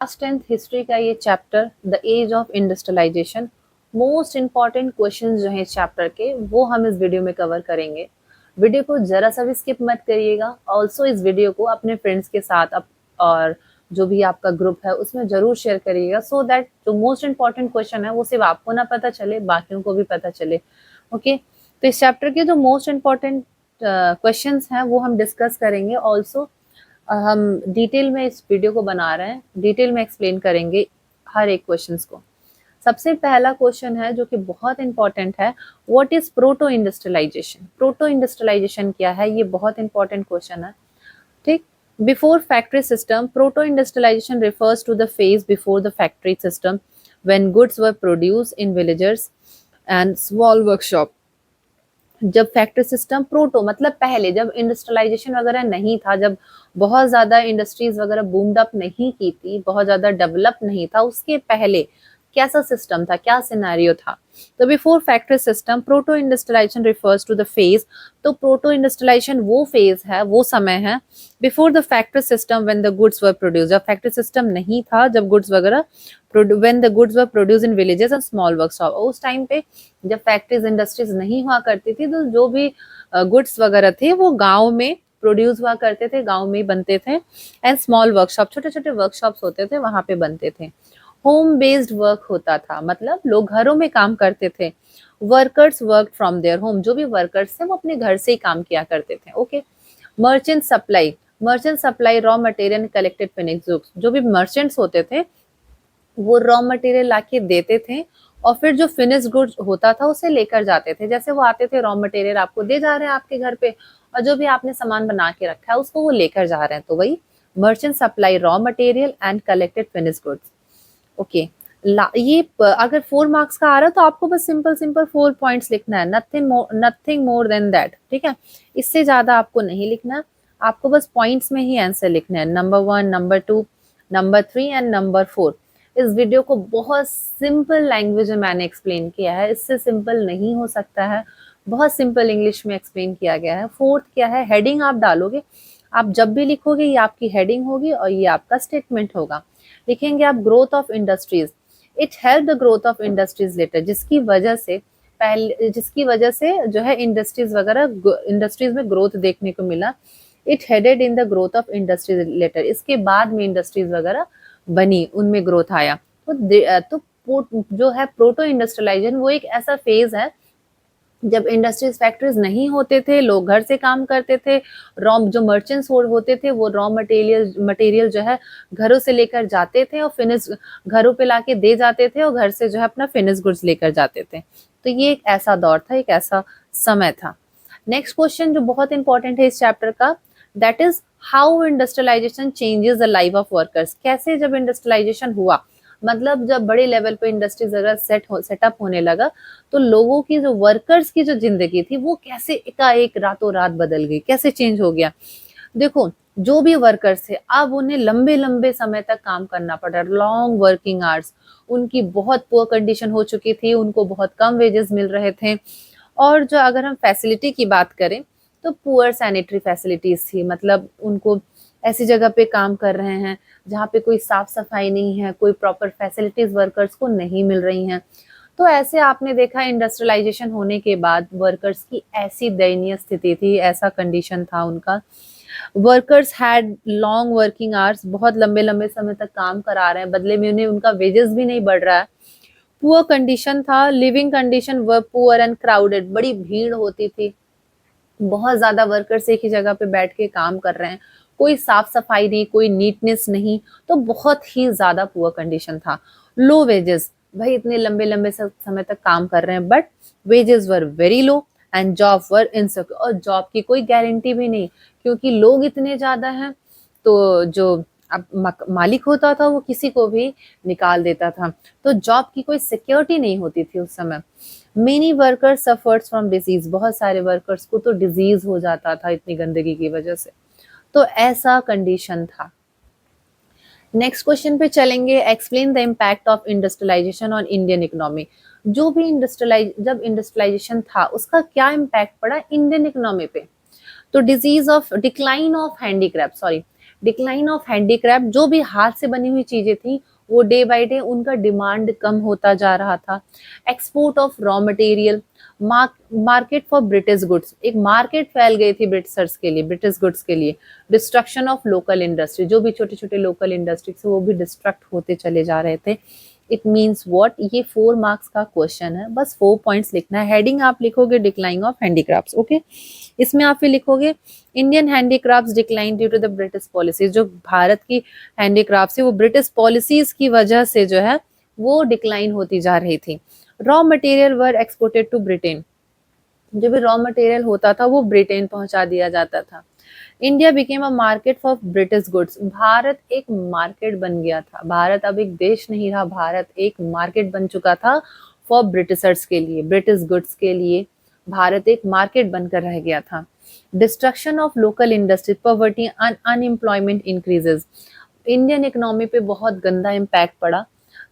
Class 10th history का ये chapter the age of industrialisation, most important question जो हैं इस चैप्टर के वो हम इस वीडियो में कवर करेंगे। वीडियो को जरा सा भी स्किप मत करिएगा। ऑल्सो इस वीडियो को अपने फ्रेंड्स के साथ और जो भी आपका ग्रुप है उसमें जरूर शेयर करिएगा, सो दैट जो मोस्ट इम्पॉर्टेंट क्वेश्चन है वो सिर्फ आपको ना पता चले, बाकियों को भी पता चले। ओके, तो इस चैप्टर के जो मोस्ट इम्पॉर्टेंट क्वेश्चंस हैं वो हम डिस्कस करेंगे। ऑल्सो हम डिटेल में इस वीडियो को बना रहे हैं, डिटेल में एक्सप्लेन करेंगे हर एक क्वेश्चंस को। सबसे पहला क्वेश्चन है जो कि बहुत इंपॉर्टेंट है, what is proto industrialisation. Proto industrialisation क्या है, ये बहुत इंपॉर्टेंट क्वेश्चन है। ठीक, before factory system, proto industrialisation refers to the phase before the factory system when goods were produced in villages and small workshop। जब factory system, proto मतलब पहले, जब इंडस्ट्रियलाइजेशन वगैरह नहीं था, जब बहुत ज़्यादा इंडस्ट्रीज वगैरह बूम्ड अप नहीं की थी, बहुत ज़्यादा डेवलप नहीं था, उसके पहले कैसा सिस्टम था, क्या सिनेरियो था। तो before factory system, proto industrialisation refers to the phase. तो प्रोटो इंडस्ट्रियलाइजेशन वो फेज है, वो समय है before the factory system when the goods were produce. जब फैक्ट्री सिस्टम नहीं था, जब गुड्स वगैरह when the goods were produce in villages and small workshop. उस टाइम पे जब फैक्ट्रीज इंडस्ट्रीज नहीं हुआ करती थी, तो जो भी गुड्स वगैरह थे वो गांव में प्रोड्यूस हुआ करते थे, गांव में बनते थे। एंड स्मॉल वर्कशॉप, छोटे छोटे वर्कशॉप्स होते थे, वहां पे बनते थे। होम बेस्ड वर्क होता था, मतलब लोग घरों में काम करते थे। Workers work from their home, जो भी वर्कर्स थे वो अपने घर से ही काम किया करते थे। Okay, merchant supply, merchant supply raw material collected finished goods. जो भी मर्चेंट्स होते थे वो रॉ मटेरियल लाके देते थे और फिर जो फिनिश गुड्स होता था उसे लेकर जाते थे। जैसे वो आते थे, रॉ मटेरियल आपको दे जा रहे हैं आपके घर पे, और जो भी आपने सामान बना के रखा है उसको वो लेकर जा रहे हैं, तो वही merchant supply raw material and collected finish goods. Okay, ये अगर 4 मार्क्स का आ रहा है तो आपको बस सिंपल सिंपल 4 पॉइंट्स लिखना है, नथिंग मोर देन दैट। ठीक है, इससे ज्यादा आपको नहीं लिखना, आपको बस पॉइंट्स में ही आंसर लिखना है, number 1, number 2, number 3 and number 4। इस वीडियो को बहुत सिंपल लैंग्वेज में मैंने एक्सप्लेन किया है, इससे सिंपल नहीं हो सकता है, बहुत सिंपल इंग्लिश में एक्सप्लेन किया गया है। फोर्थ क्या है, हेडिंग आप डालोगे, आप जब भी लिखोगे ये आपकी हेडिंग होगी और ये आपका स्टेटमेंट होगा। लिखेंगे आप growth of industries, it help the growth of industries later, जिसकी वजह से जो है इंडस्ट्रीज वगैरह, इंडस्ट्रीज में ग्रोथ देखने को मिला। It headed in the growth of industries later, इसके बाद में इंडस्ट्रीज वगैरह बनी, उनमें ग्रोथ आया। जो है प्रोटो इंडस्ट्रियलाइजेशन वो एक ऐसा फेज है जब इंडस्ट्रीज फैक्ट्रीज नहीं होते थे, लोग घर से काम करते थे, रॉ जो मर्चेंट्स होते थे वो रॉ मटेरियल जो है घरों से लेकर जाते थे और फिनिश घरों पे लाके दे जाते थे और घर से जो है अपना फिनिश गुड्स लेकर जाते थे। तो ये एक ऐसा दौर था, एक ऐसा समय था। नेक्स्ट क्वेश्चन जो बहुत इंपॉर्टेंट है इस चैप्टर का, that is how industrialisation changes the life of workers. कैसे जब इंडस्ट्रियलाइजेशन हुआ, मतलब जब बड़े लेवल पे इंडस्ट्रीज अगर सेटअप होने लगा, तो लोगों की जो वर्कर्स की जो जिंदगी थी वो कैसे एकाएक रातों रात बदल गई, कैसे चेंज हो गया। देखो, जो भी वर्कर्स थे अब उन्हें लंबे लंबे समय तक काम करना पड़ रहा, लॉन्ग वर्किंग आवर्स, उनकी बहुत पुअर कंडीशन हो चुकी थी, उनको बहुत कम वेजेस मिल रहे थे। और जो अगर हम फैसिलिटी की बात करें तो पुअर सैनिटरी फैसिलिटीज थी, मतलब उनको ऐसी जगह पे काम कर रहे हैं जहाँ पे कोई साफ सफाई नहीं है, कोई प्रॉपर फैसिलिटीज वर्कर्स को नहीं मिल रही हैं। तो ऐसे आपने देखा इंडस्ट्रियलाइजेशन होने के बाद वर्कर्स की ऐसी दयनीय स्थिति थी, ऐसा कंडीशन था उनका। Workers had long working hours, बहुत लंबे लंबे समय तक काम करा रहे हैं, बदले में उन्हें उनका वेजेस भी नहीं बढ़ रहा है। पुअर कंडीशन था, living condition were poor and crowded, बड़ी भीड़ होती थी, बहुत ज्यादा वर्कर्स एक ही जगह पे बैठ के काम कर रहे हैं, कोई साफ सफाई नहीं, कोई नीटनेस नहीं, तो बहुत ही ज्यादा पुअर कंडीशन था। लो वेजेस, भाई इतने लंबे लंबे समय तक काम कर रहे हैं but wages were very low and job were insecure, और जॉब की कोई गारंटी भी नहीं, क्योंकि लोग इतने ज्यादा हैं। तो जो अब मालिक होता था वो किसी को भी निकाल देता था, तो जॉब की कोई सिक्योरिटी नहीं होती थी उस समय। Many workers suffers from disease, बहुत सारे वर्कर्स को तो डिजीज हो जाता था इतनी गंदगी की वजह से। तो ऐसा कंडीशन था। नेक्स्ट क्वेश्चन पे चलेंगे, explain the impact of industrialisation on Indian economy. जो भी जब इंडस्ट्रियलाइजेशन था उसका क्या इम्पैक्ट पड़ा इंडियन इकोनॉमी पे। तो decline of handicraft, sorry, decline of handicraft, जो भी हाथ से बनी हुई चीजें थी वो डे बाय डे उनका डिमांड कम होता जा रहा था। Export of raw material, market for British goods, एक मार्केट फैल गई थी ब्रिटिशर्स के लिए, ब्रिटिश गुड्स के लिए। डिस्ट्रक्शन ऑफ लोकल इंडस्ट्री, जो भी छोटे छोटे लोकल इंडस्ट्रीज वो भी डिस्ट्रक्ट होते चले जा रहे थे। इट मीन्स व्हाट, ये 4 मार्क्स का क्वेश्चन है, बस 4 पॉइंट्स लिखना है। हेडिंग आप लिखोगे डिक्लाइन ऑफ हैंडीक्राफ्ट्स, ओके। इसमें आप फिर लिखोगे Indian handicrafts decline due to the British policies, जो भारत की हैंडीक्राफ्ट है वो ब्रिटिश पॉलिसीज की वजह से जो है वो डिक्लाइन होती जा रही थी। Raw material were exported to Britain, जो भी रॉ मटेरियल होता था वो ब्रिटेन पहुंचा दिया जाता था। India became a market for British goods, Bharat एक मार्केट बन गया था। भारत अब एक देश नहीं रहा, भारत एक मार्केट बन चुका था फॉर ब्रिटिशर्स के लिए, ब्रिटिश गुड्स के लिए भारत एक मार्केट बनकर रह गया था। Destruction of local industry, poverty and unemployment increases, Indian economy पे बहुत गंदा इम्पैक्ट पड़ा,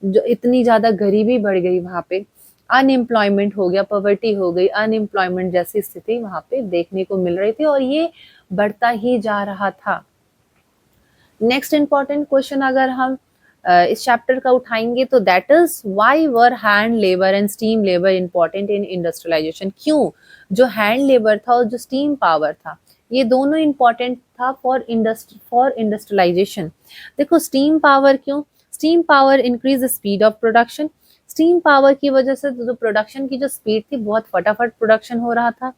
जो इतनी ज्यादा गरीबी बढ़ गई वहां पे, अनएम्प्लॉयमेंट हो गया, पॉवर्टी हो गई, अनएम्प्लॉयमेंट जैसी स्थिति वहां पे देखने को मिल रही थी और ये बढ़ता ही जा रहा था। नेक्स्ट इंपॉर्टेंट क्वेश्चन अगर हम इस चैप्टर का उठाएंगे तो that is why were hand labour and steam labour important in industrialisation, क्यों जो हैंड लेबर था और जो स्टीम पावर था ये दोनों इंपॉर्टेंट था फॉर इंडस्ट्रियलाइजेशन। देखो स्टीम पावर क्यों, steam power increase speed of production, steam power की वजह से जो प्रोडक्शन की जो स्पीड थी बहुत फटाफट प्रोडक्शन हो रहा था।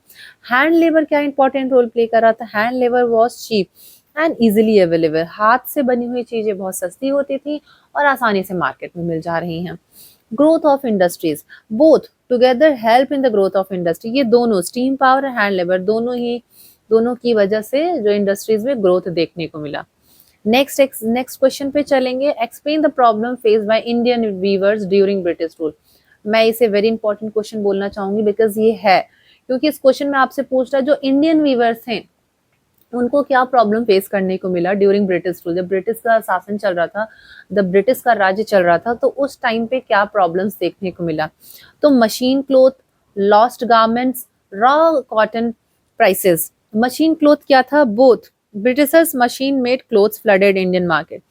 हैंड लेबर क्या इंपॉर्टेंट रोल प्ले कर रहा था, hand labour was cheap and easily available, हाथ से बनी हुई चीजें बहुत सस्ती होती थी और आसानी से मार्केट में मिल जा रही हैं। Growth of industries, both together help in the growth of industry, ये दोनों स्टीम पावर और हैंड लेबर दोनों की वजह से जो इंडस्ट्रीज में ग्रोथ देखने को मिला। नेक्स्ट क्वेश्चन पे चलेंगे। Explain the problem face by Indian weavers during British rule, मैं इसे वेरी इंपॉर्टेंट क्वेश्चन बोलना चाहूंगी बिकॉज ये है, क्योंकि इस क्वेश्चन में आपसे पूछ रहा है जो इंडियन वीवर्स हैं उनको क्या प्रॉब्लम फेस करने को मिला ड्यूरिंग ब्रिटिश रूल, जब ब्रिटिश का शासन चल रहा था, जब ब्रिटिश का राज्य चल रहा था तो उस टाइम पे क्या प्रॉब्लम्स देखने को मिला। तो machine cloth, lost garments, raw cotton prices. Machine cloth क्या था, both Britishers machine made clothes flooded Indian market,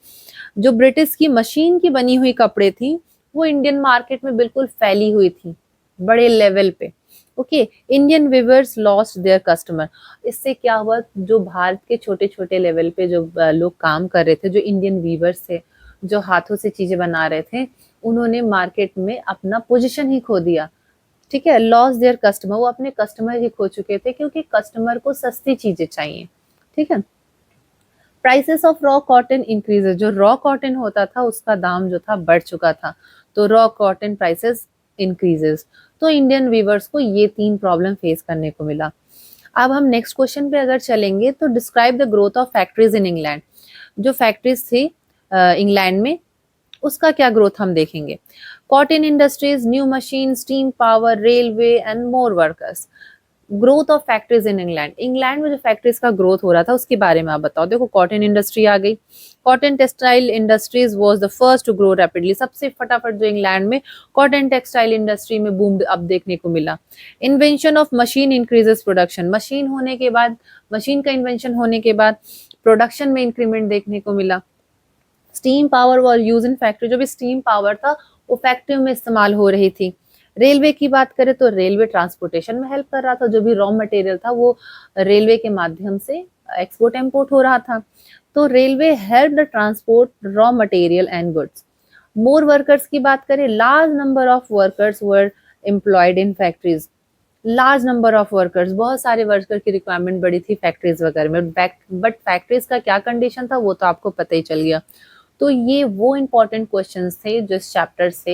जो ब्रिटिश की मशीन की बनी हुई कपड़े थी वो इंडियन मार्केट में बिल्कुल फैली हुई थी बड़े लेवल पे। Okay, Indian weavers lost their customer, इससे क्या हुआ, जो भारत के छोटे छोटे लेवल पे जो लोग काम कर रहे थे, जो इंडियन वीवर्स थे, जो हाथों से चीजें बना रहे थे, उन्होंने मार्केट में अपना पोजीशन ही खो दिया। ठीक है, लॉस देयर कस्टमर, वो अपने कस्टमर ही खो चुके थे क्योंकि कस्टमर को सस्ती चीजें चाहिए। ठीक है, prices of raw cotton increases, जो रॉ कॉटन होता था उसका दाम जो था बढ़ चुका था, तो रॉ कॉटन प्राइसेस इंक्रीजेस। तो इंडियन वीवर्स को ये 3 प्रॉब्लम फेस करने को मिला। अब हम नेक्स्ट क्वेश्चन पे अगर चलेंगे तो describe the growth of factories in England, जो फैक्ट्रीज थी इंग्लैंड में उसका क्या ग्रोथ हम देखेंगे। Cotton industries, new machine, steam power, railway and more workers. Growth of factories in England, England में जो फैक्ट्रीज का ग्रोथ हो रहा था उसके बारे में आप बताओ। देखो कॉटन इंडस्ट्री आ गई, cotton textile industries was the first to grow rapidly, सबसे फटाफट जो इंग्लैंड में कॉटन टेक्सटाइल इंडस्ट्री में बूम अब देखने को मिला। Invention of machine increases production, machine होने के बाद, मशीन का इन्वेंशन होने के बाद प्रोडक्शन में इंक्रीमेंट देखने को मिला। Steam power was use in factory, जो भी स्टीम पावर था वो फैक्ट्रियों में इस्तेमाल हो रही थी। रेलवे की बात करें तो रेलवे ट्रांसपोर्टेशन में हेल्प कर रहा था, जो भी रॉ मटेरियल था वो रेलवे के माध्यम से एक्सपोर्ट इम्पोर्ट हो रहा था, तो railway help the transport raw material and goods. More workers की बात करें, large number of workers were employed in factories, large number of workers, बहुत सारे वर्कर की रिक्वायरमेंट बड़ी थी फैक्ट्रीज वगैरह में, बट फैक्ट्रीज का क्या कंडीशन था वो तो आपको पता ही चल गया। तो ये वो इंपॉर्टेंट क्वेश्चंस थे जो इस चैप्टर से